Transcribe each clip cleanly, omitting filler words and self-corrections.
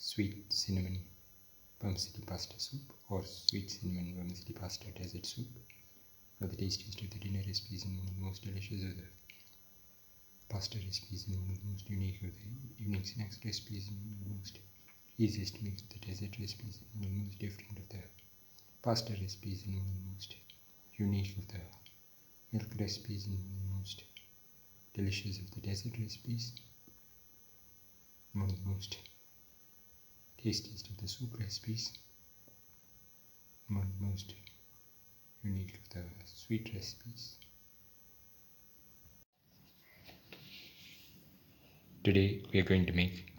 sweet cinnamon vermicelli pasta soup or sweet cinnamon vermicelli pasta desert soup. One of the tastiest of the dinner recipes and one of the most delicious of the pasta recipes and one of the most unique of the evening snacks recipes and one of the most easiest to make of the desert recipes and one of the most different of the pasta recipes and one of the most unique of the milk recipes and one of the most delicious of the desert recipes, one of the most tastiest of the soup recipes, one of the most unique of the sweet recipes. Today we are going to make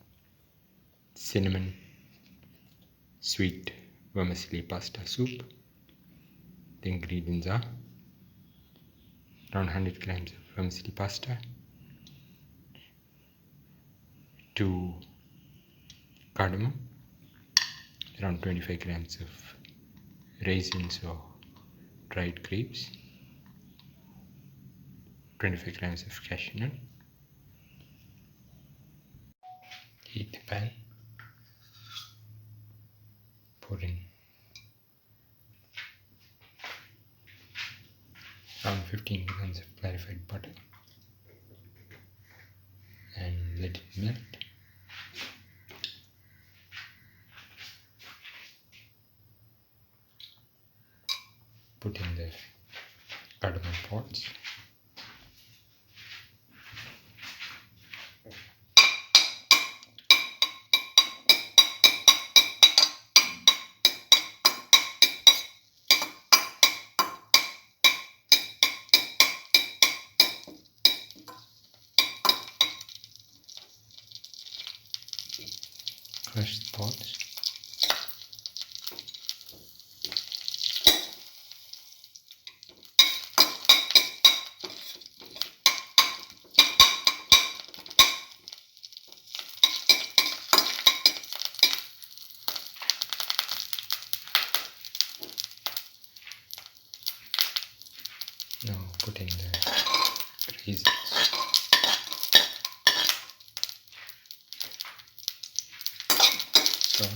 cinnamon sweet vermicelli pasta soup. The ingredients are around 100 grams of vermicelli pasta, 2 cardamom, around 25 grams of raisins or dried grapes, 25 grams of cashew nut. Heat the pan, pour in around 15 grams of clarified butter and let it melt. Put in the cardamom pods. Crush the pods. Now put in the raisins. Salt.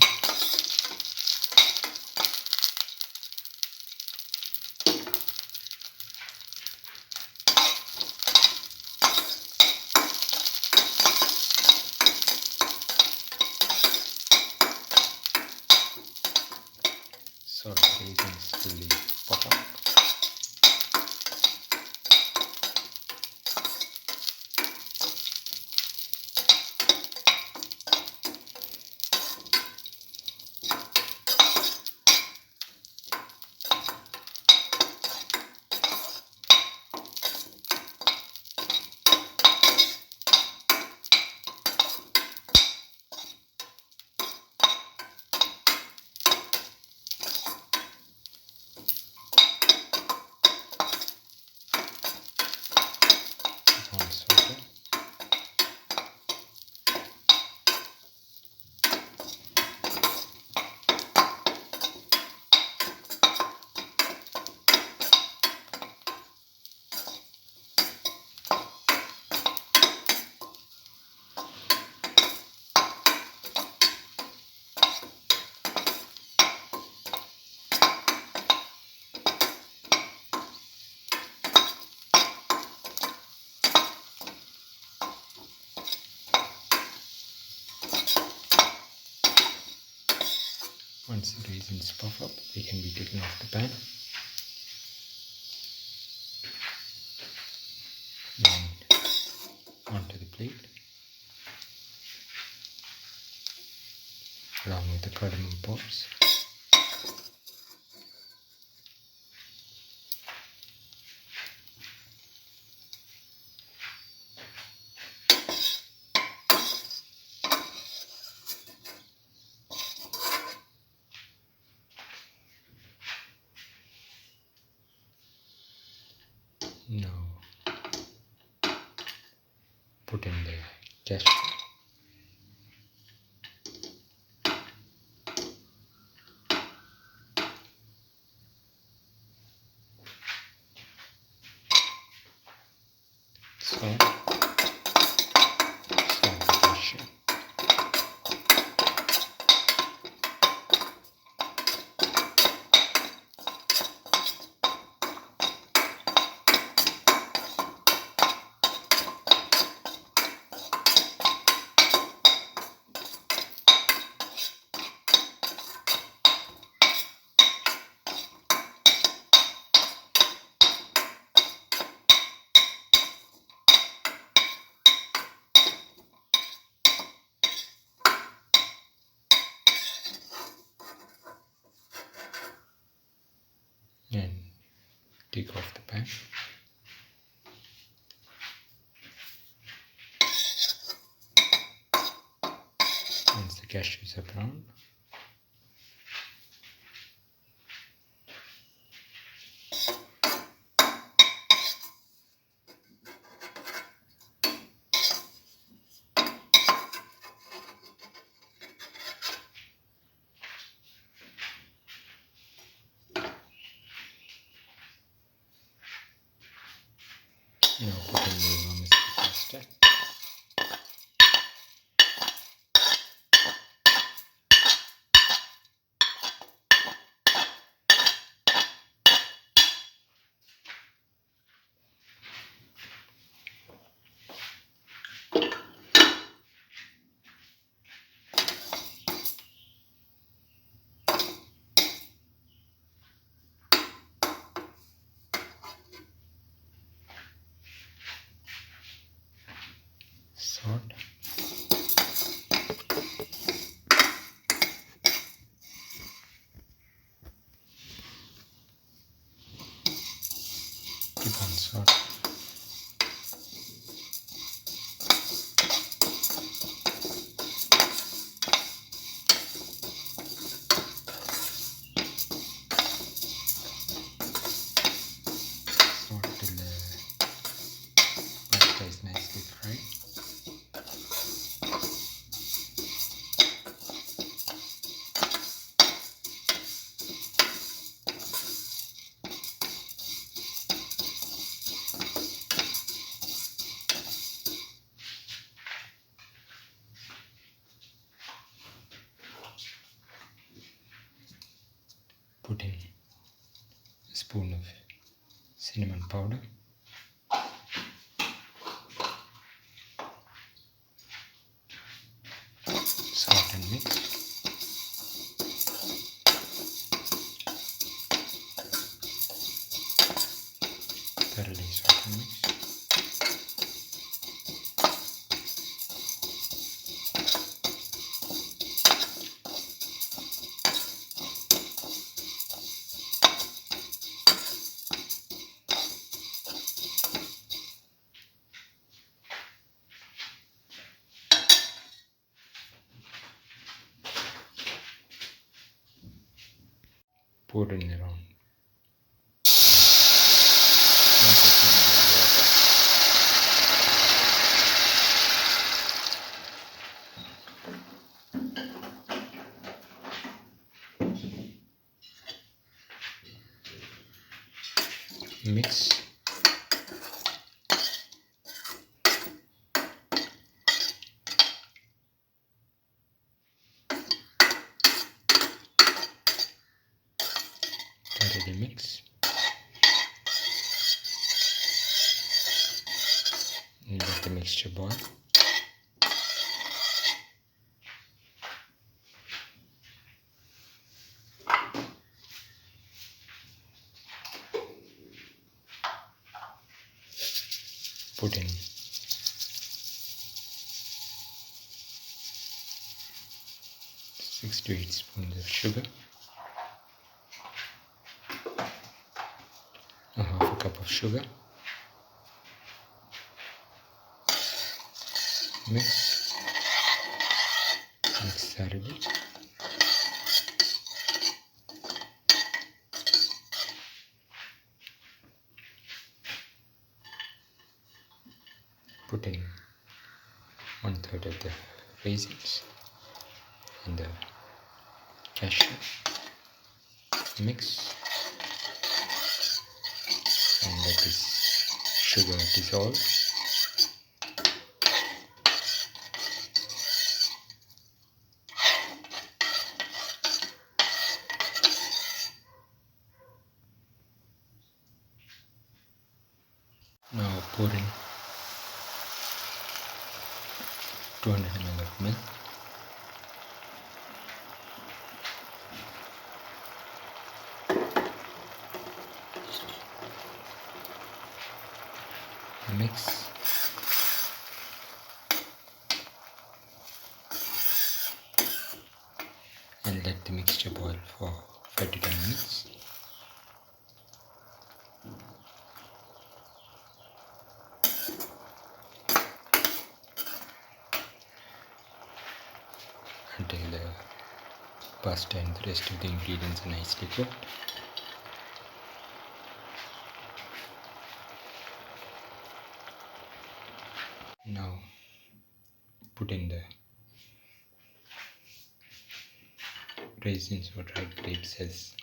Salt raisins slowly pop up. Saute. Once the raisins puff up, they can be taken off the pan and onto the plate, along with the cardamom pods. Now put in the cashew. Salt. Salt the cashew. take off the pan. Once the cashews are brown, now put in the vermicelli pasta. Salt, keep on salt, salt till the pasta is nicely fried. Put in a spoon of cinnamon powder, salt and mix. Thoroughly salt and mix. Pour in around 150 ml water. Mix. Thoroughly mix. And let the mixture boil. Put in 6 to 8 spoons of sugar, a half a cup of sugar. Mix thoroughly. Put in 1/3 of the raisins and the cashew. Mix and let this sugar dissolve. Now pour in 200 ml of milk. Mix. And let the mixture boil for 5 to 10 minutes. until the pasta and the rest of the ingredients are nicely cooked. Now put in the raisins or dried grapes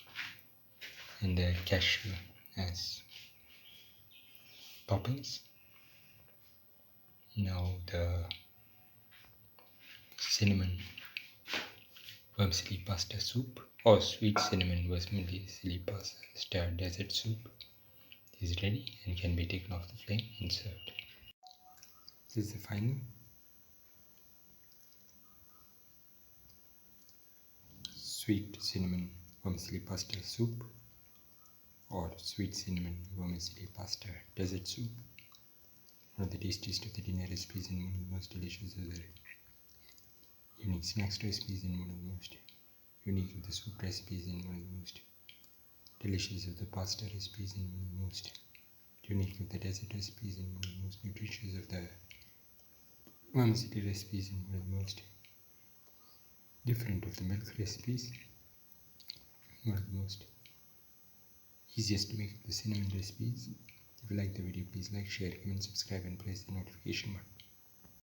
and the cashew as toppings. Now the cinnamon vermicelli pasta soup or sweet cinnamon vermicelli pasta desert soup is ready and can be taken off the flame and served. This is the final sweet cinnamon vermicelli pasta soup or sweet cinnamon vermicelli pasta desert soup. One of the tastiest of the dinner recipes and one of the most delicious of the unique snacks recipes and one of the most unique of the soup recipes and one of the most delicious of the pasta recipes and one of the most unique of the desert recipes and one of the most nutritious of the vermicelli recipes and one of the most different of the milk recipes. One of the most easiest to make of the cinnamon recipes. If you like the video, please like, share, comment, subscribe and press the notification button.